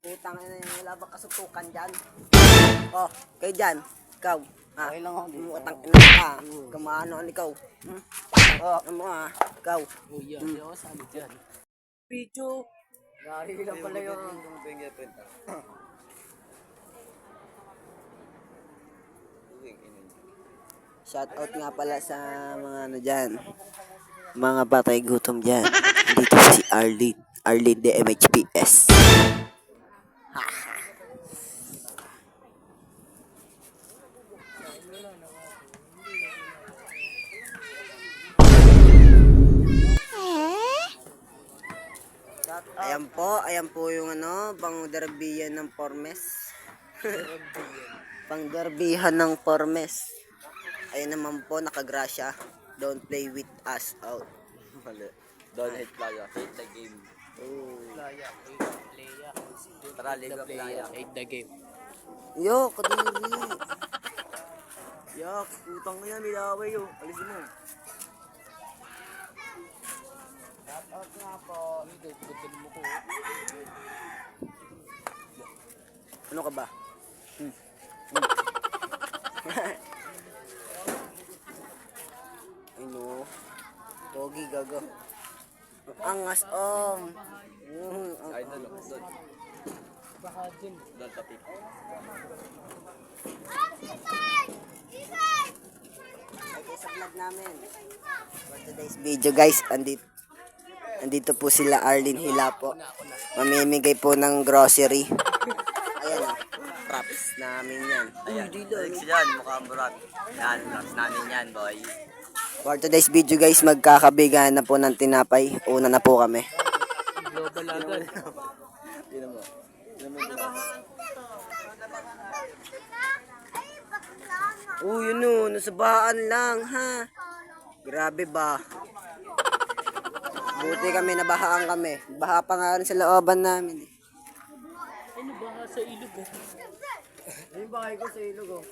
Putang ina yung wala bang kasutukan dyan? Oh, kayo dyan. Ikaw. Ha? Okay lang ako dito. Utang ina ka. Kamano an ikaw. Oh, ano mo ha? Ikaw. Kuya, hindi ako sali dyan. Picho! Gari lang pala yung fingerprint. Shout out nga pala sa mga ano dyan. Mga patay gutom dyan. Dito si Arlene. Arlene de MHPS. Ayan po yung ano, pang-derbihan ng Pormes. Pang-derbihan ng Pormes. Ayun naman po, nakagrasya. Don't play with us out. Mali. Don't hate playa. Hate the game. Playa. Tara, Liga Playa. Hate the game. Yo, kadiri. Yak, putang na yan. May laway yun. Alisin mo. Shout out nga po. Gudin mo ko. Ano ka ba? Ano? Togi gago. Ang angas Ay, doon. Doon. Baka dyan. Doon, tapit. Okay, sa vlog namin. For today's video guys, andito po sila Arlene Hilapo. Mamimigay po ng grocery. Ayan o. Props namin yan. Ayan. Alex yan. Mukhang burat. Yan. Props namin yan, boy. For today's video guys, magkakabigan na po ng tinapay. Una na po kami. Global agad. Tinan mo. Yun o. Nasabaan lang ha. Grabe ba? Buti kami, nabahaan kami. Baha pa nga rin sa looban namin. Ano ba sa ilog oh? Yung bahay ko sa ilog oh.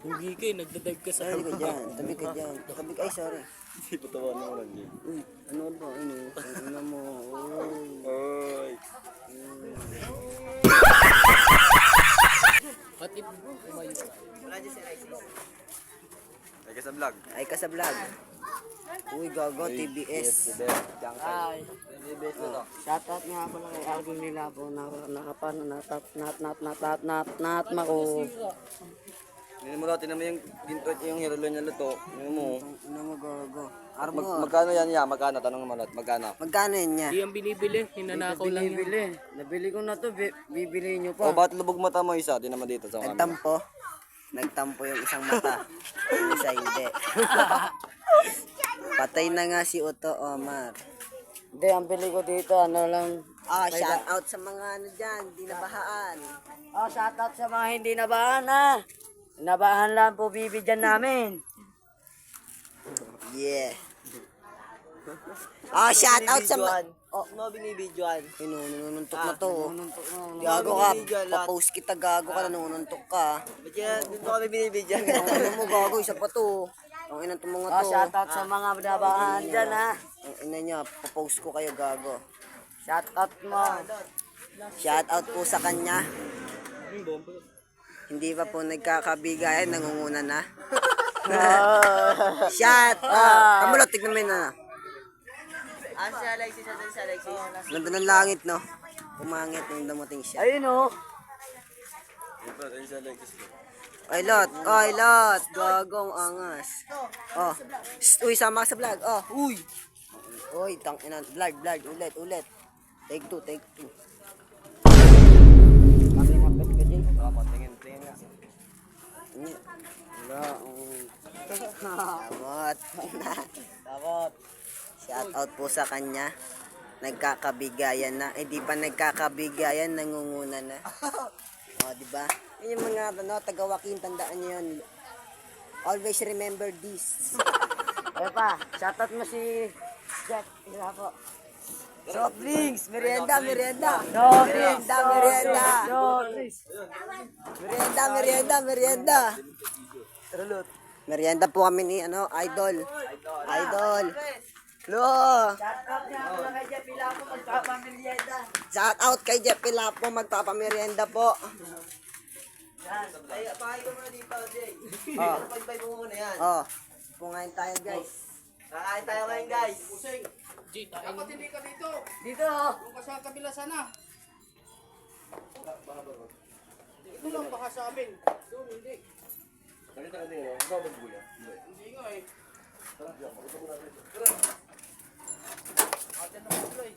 Hugi ka eh, nagdadive ka sa Tabi ka dyan, tabi ka dyan. Tabi ka, ay sorry. Hindi pa tawa na lang yun. Uy, ano ba? Ano mo? Uy. Oy. Pati umayo ka. Ay, ka sa vlog. Ay ka sa vlog. Uy, gago, TBS. Ay. TBS na to. Shoutout nga pala kay Alvin nila po na nakapano nat mako. Hindi mo lang, tinan mo yung gintoit yung hero niya luto. Ano mo? Ano mo gago? Armo. Magkano yan ya? Magkano? Tanong mo lang. Magkano? Magkano yun niya? Di ang binibili, hinanakaw lang yun. Nabili ko na to, bibili nyo O, ba't lubog mata mo isa? Di naman dito sa camera. Nagtampo. Nagtampo yung isang mata. Yung isa hindi. Patay na nga si Otto Omar. Hindi, ang bili ko dito, ano lang. Shout out sa mga ano dyan, di nabahaan. Shout out sa mga hindi nabahan ha. Nabahan lang po bibigyan namin. Yeah. Shout out sa mga... Ano binibidyoan? Nununtok na to. Gago ka. Papost kita, gago ka. Nanununtok ka. Ba't yan? Dito kami binibidyan. Ano mo gago, isa pa to. Ang ina itong mga to. Shout out sa mga nabahan dyan ha. Ang ina niya, papost ko kayo, gago. Shout out mo. Shout out po sa kanya. Hindi pa po nagkakabigayan, nangunguna na. Shout out. Kamulot, tignan mo yun na. Si Alexis, si Alexis. Ganda ng langit, no? Pumangit nung dumating siya. Ayun oh. Si Alexis. Ay, lot. Ay, lot. Gagong angas. Oh. Uy, sama ka sa vlog. Oh, uy. Uy, tang ina. Vlog. Ulit. Take two. Kami napit ka, Jay. Tingin nga. Wala. Tamot. Shout out po sa kanya. Nagkakabigayan na. Di pa nagkakabigayan, nangunguna na. Di ba? Yung mga taga-Joaquin, tandaan niyo yun. Always remember this. Ayun pa, shout out mo si Jack. Ila po. Soft drinks, merienda. Merienda po kami ni Idol. Lo! Shout out nga pala kay Jeff Ilapo, magpapamilyenda. Shout out kay Jeff Pilapo, magpapamerienda po. Ay, pahay ko muna dito, Jay. Oh. Pagpay mo muna yan. Oh, pungain tayo guys. Kakain tayo ngayon, guys. Dapat hindi ka dito. Dito, oh. Yung ka sa kabila sana. Ito lang baka sa amin. Doon, hindi. Nakita ka din, ikaw magbuya. Hindi nga eh. Atin na pala eh.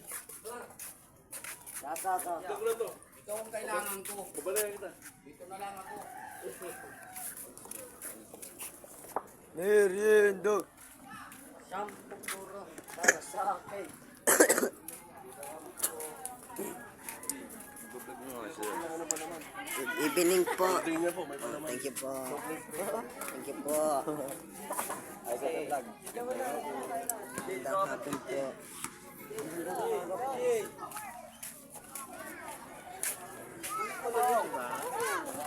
Shout out, oh. Ikaw ang kailangan ko. Dito na lang ako. Merienda. Shampoo puro para sa akin. Good evening po. Oh, thank you po. Thank you po. Magandang hapon po.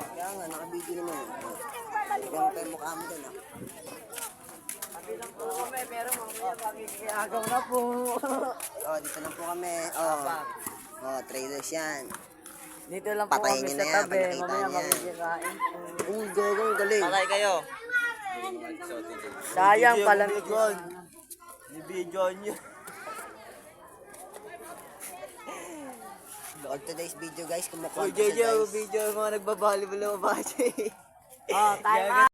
Kaya nga, nakabidyo naman. Ganun tayo mukha mo dun, ah. Kabilang po kami, pero mamaya magigagaw na po. Oh, dito lang po kami. Oh, oh, traders yan. Dito lang po Patayin kami niyo sa na yan, tabi, pag nakita mamaya niyan. magigikain po. Gagawin galing. Patay kayo. Sayang palamig yun. Ni-video niyo. On today's video guys, Uy, kumukonto JJ, siya guys. video yung mga nagbabalibal na babae. Oh, time out.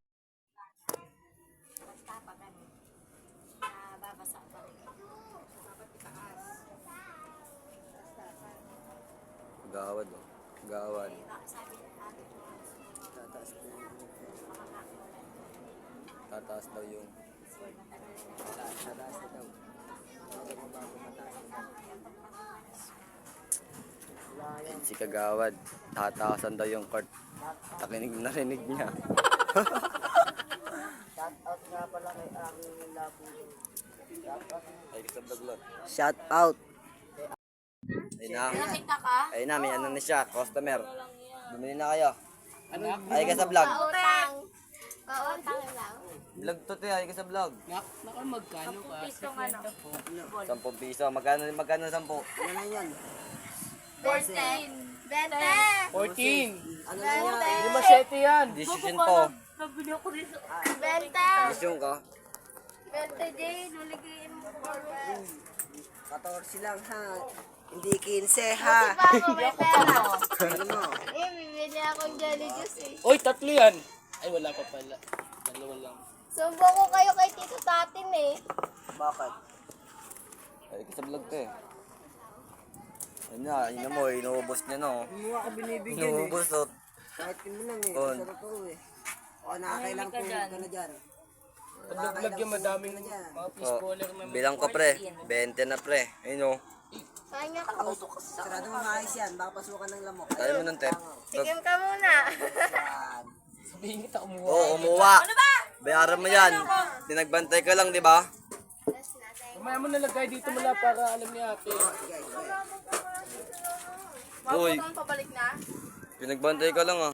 Gawad, oh. Gawad. Tataas daw yung... Yan si Kagawad. Tataasan daw yung court. Narinig niya. Shout out nga pala kay aming labo. Ay, sa vlog lang. Shout out. Ayun na. Nakita ka? Ayun na, may ano na siya. Customer. Bumili na kayo. Ano? Ay ka sa vlog. Kautang. Kautang lang. Vlog to te, ay ka sa vlog. Naku, magkano ka? Pisong ano? 10 piso. Magkano 10? Ano na yan? 14. 20. 14. Ano na yan? Hindi masyete yan. Decision po. Nabili ako dito. 20. Decision ka. 20 day. Nuligiin mo ko. 14 lang ha. Hindi 15 Ha? ha. Pa ako may pera. Ano mo? Eh, bibili akong jelly juice eh. Oy, tatlo yan. Ay, wala pa pala. Dalawa lang. Sumbo ko kayo kay Tito Tatin eh. Bakit? Ay ka sa vlog te. Ayun na, yun na mo. Inuubos niya no. Hindi mo ako binibigyan eh. Inuubos oh. Kahit mo lang eh. On. Sa totoo eh. O, nakakailang po ka na dyan. Pag-vlog yung madaming mga fish baller na Bilang ko pre. 20 na pre. Ayun oh. Kanya ka. Sarado mo maayos yan. Baka pasukan ng lamok. Tayo mo ng tep. Tigim ka muna. Yan. sabihin kita umuha. Oo, umuwa. Bayaran mo yan. Dinagbantay ka lang, di ba? Mamaya mo nalagay dito mula para alam ni ate. Uy, Pabalik na? pinagbantay ka lang ah.